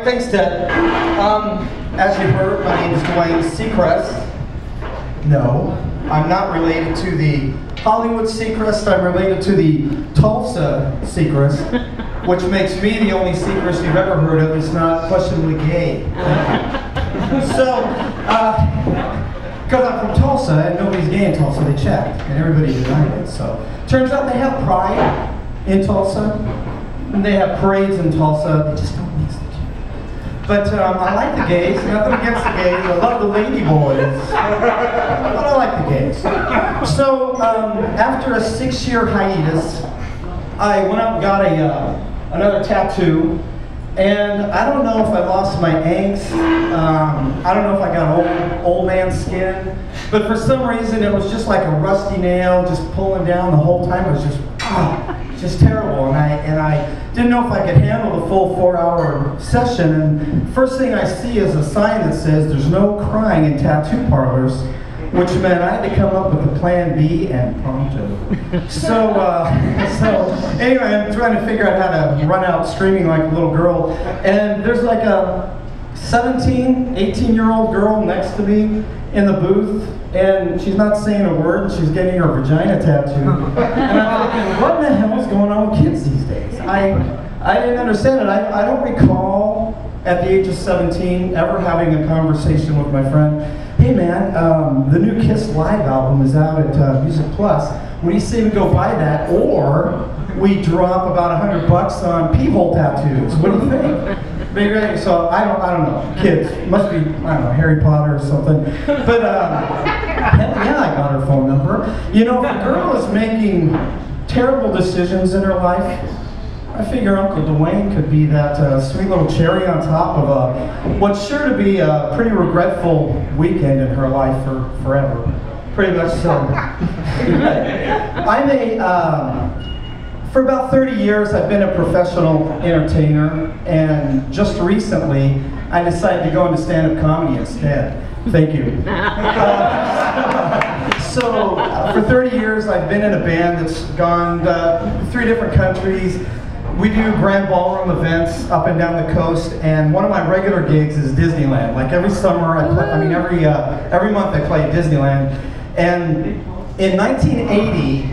thanks, Ted. As you heard, my name is Dweighn Secrist. No, I'm not related to the Hollywood Secrist. I'm related to the Tulsa Secrist, which makes me the only Secrist you've ever heard of who's not questionably gay. So, because I'm from Tulsa and nobody's gay in Tulsa, they checked, and everybody denied it. So, turns out they have pride in Tulsa, and they have parades in Tulsa. They just don't mix the two. But I like the gays. Nothing against the gays. I love the lady boys, but I like the gays. So, after a 6-year hiatus, I went up and got another tattoo. And I don't know if I lost my angst, I don't know if I got old man skin, but for some reason it was just like a rusty nail just pulling down the whole time. It was just terrible, and I didn't know if I could handle the full 4-hour session. And first thing I see is a sign that says there's no crying in tattoo parlors, which meant I had to come up with a plan B and pronto. So anyway, I'm trying to figure out how to run out screaming like a little girl. And there's like a 17, 18-year-old girl next to me in the booth, and she's not saying a word, she's getting her vagina tattooed. And I'm thinking, what in the hell is going on with kids these days? I didn't understand it. I don't recall at the age of 17 ever having a conversation with my friend. Hey man, the new Kiss Live album is out at Music Plus. What do you say we go buy that, or we drop about $100 on pee-hole tattoos? What do you think? Big ready? So I don't know. Kids, must be, I don't know, Harry Potter or something. But hell yeah, I got her phone number. You know, if a girl is making terrible decisions in her life, I figure Uncle Dweighn could be that sweet little cherry on top of what's sure to be a pretty regretful weekend in her life for forever. Pretty much so. For about 30 years, I've been a professional entertainer, and just recently, I decided to go into stand-up comedy instead. Thank you. So, for 30 years, I've been in a band that's gone 3 different countries. We do grand ballroom events up and down the coast, and one of my regular gigs is Disneyland. Like every summer, every month I play at Disneyland. And in 1980,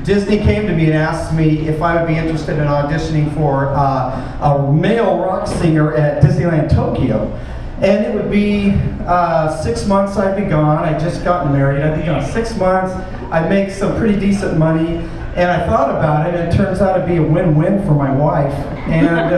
Disney came to me and asked me if I would be interested in auditioning for a male rock singer at Disneyland Tokyo. And it would be 6 months I'd be gone. I'd just gotten married. I'd be gone 6 months. I'd make some pretty decent money. And I thought about it, and it turns out to be a win-win for my wife. And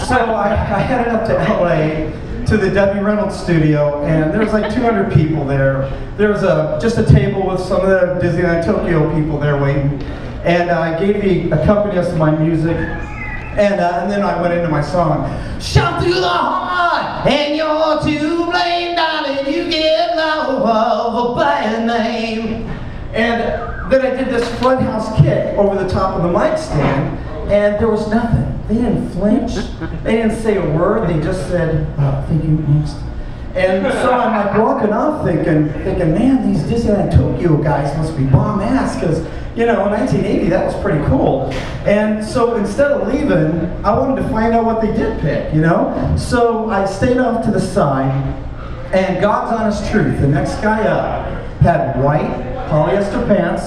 so I headed up to LA to the Debbie Reynolds studio, and there was like 200 people there. There was just a table with some of the Disneyland Tokyo people there waiting. And I gave the accompanist my music, and then I went into my song. Shot through the heart, and you're to blame, darling, you get love of a bad name. And then I did this funhouse kick over the top of the mic stand, and there was nothing. They didn't flinch. They didn't say a word. They just said, thank you, next. And so I'm like walking off thinking, man, these Disneyland Tokyo guys must be bomb ass, because, you know, in 1980, that was pretty cool. And so instead of leaving, I wanted to find out what they did pick, you know? So I stayed off to the side, and God's honest truth, the next guy up had white polyester pants,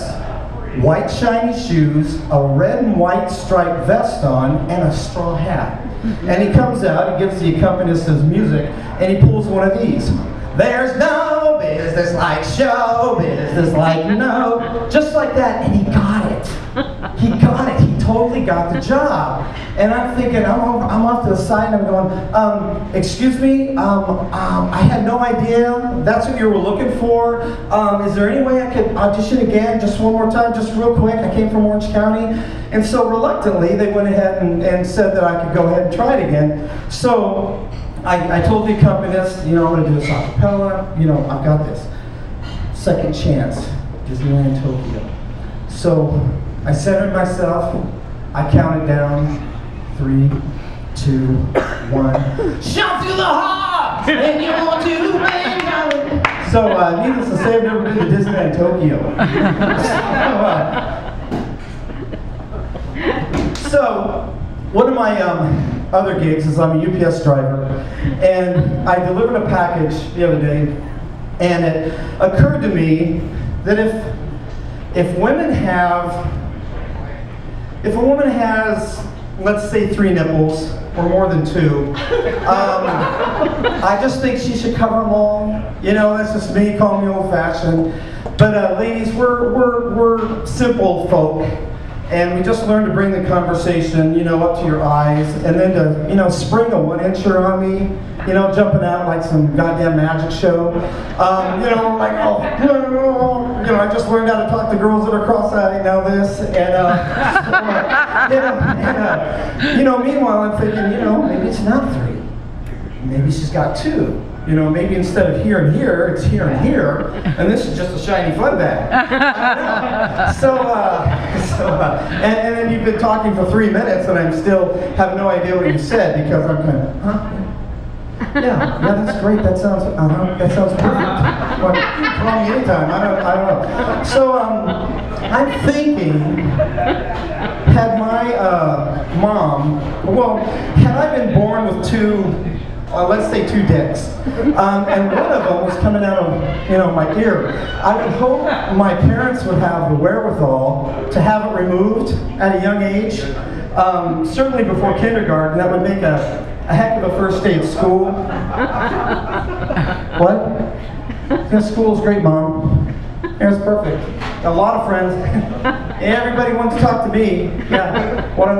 white shiny shoes, a red and white striped vest on, and a straw hat. And he comes out, he gives the accompanist his music, and he pulls one of these. There's no business like show business like no. Just like that, and he got it. He got it. He totally got the job. And I'm thinking, I'm off to the side, and I'm going, excuse me, I had no idea that's what you were looking for. Is there any way I could audition again, just one more time, just real quick? I came from Orange County. And so reluctantly, they went ahead and said that I could go ahead and try it again. So I told the accompanist, you know, I'm going to do this a cappella, you know, I've got this. Second chance, Disneyland Tokyo. So I centered myself, I counted down, 3, 2, 1. Shout through the heart, and you want to bang. So needless to say, I've never been to Disneyland Tokyo. So one of my other gigs is I'm a UPS driver, and I delivered a package the other day, and it occurred to me that if a woman has, let's say, 3 nipples, or more than 2, I just think she should cover them all. You know, that's just me, call me old-fashioned. But ladies, we're simple folk, and we just learn to bring the conversation, you know, up to your eyes, and then to, you know, spring a 1-incher on me, you know, jumping out like some goddamn magic show. You know, like, oh, you know, I just learned how to talk to girls that are cross-eyed, now this, and, you know, meanwhile I'm thinking, you know, maybe it's not 3. Maybe she's got 2. You know, maybe instead of here and here, it's here and here, and this is just a shiny fun bag. And then you've been talking for 3 minutes, and I still have no idea what you said because I'm kind of, huh? Yeah, that's great. That sounds perfect. Well, call me anytime. I don't know. So I'm thinking, had my mom, well, had I been born with 2. Let's say 2 dicks, and one of them was coming out of, you know, my ear. I would hope my parents would have the wherewithal to have it removed at a young age, certainly before kindergarten. That would make a heck of a first day at school. What? Yeah, school's great, Mom. Yeah, it's perfect. A lot of friends. Everybody wants to talk to me. Yeah. What I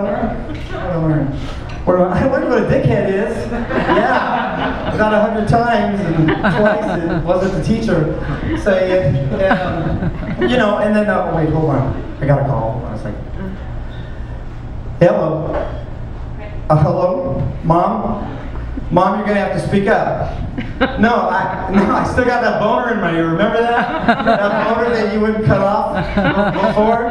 learned? I learned what a dickhead is. Yeah, about 100 times, and twice it wasn't the teacher say it. And, you know, and then, wait, hold on. I got a call. Hold on a second. Hello? Hello? Mom? Mom, you're going to have to speak up. No, I still got that boner in my ear. Remember that? That boner that you wouldn't cut off before?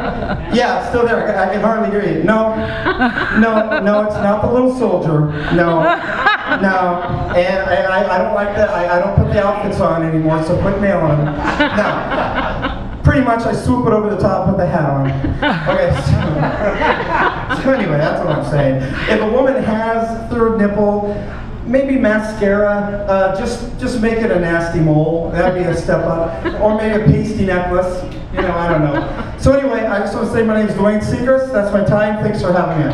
Yeah, it's still there. I can hardly hear you. No, it's not the little soldier. No. And I don't like that. I don't put the outfits on anymore, so put nail on them. No. Pretty much I swoop it over the top, put the hat on. Okay, so anyway, that's what I'm saying. If a woman has 3rd nipple, maybe mascara, just make it a nasty mole. That'd be a step up. Or maybe a pasty necklace. You know, I don't know. So anyway, I just want to say my name is Dweighn Secrist. That's my time. Thanks for having me.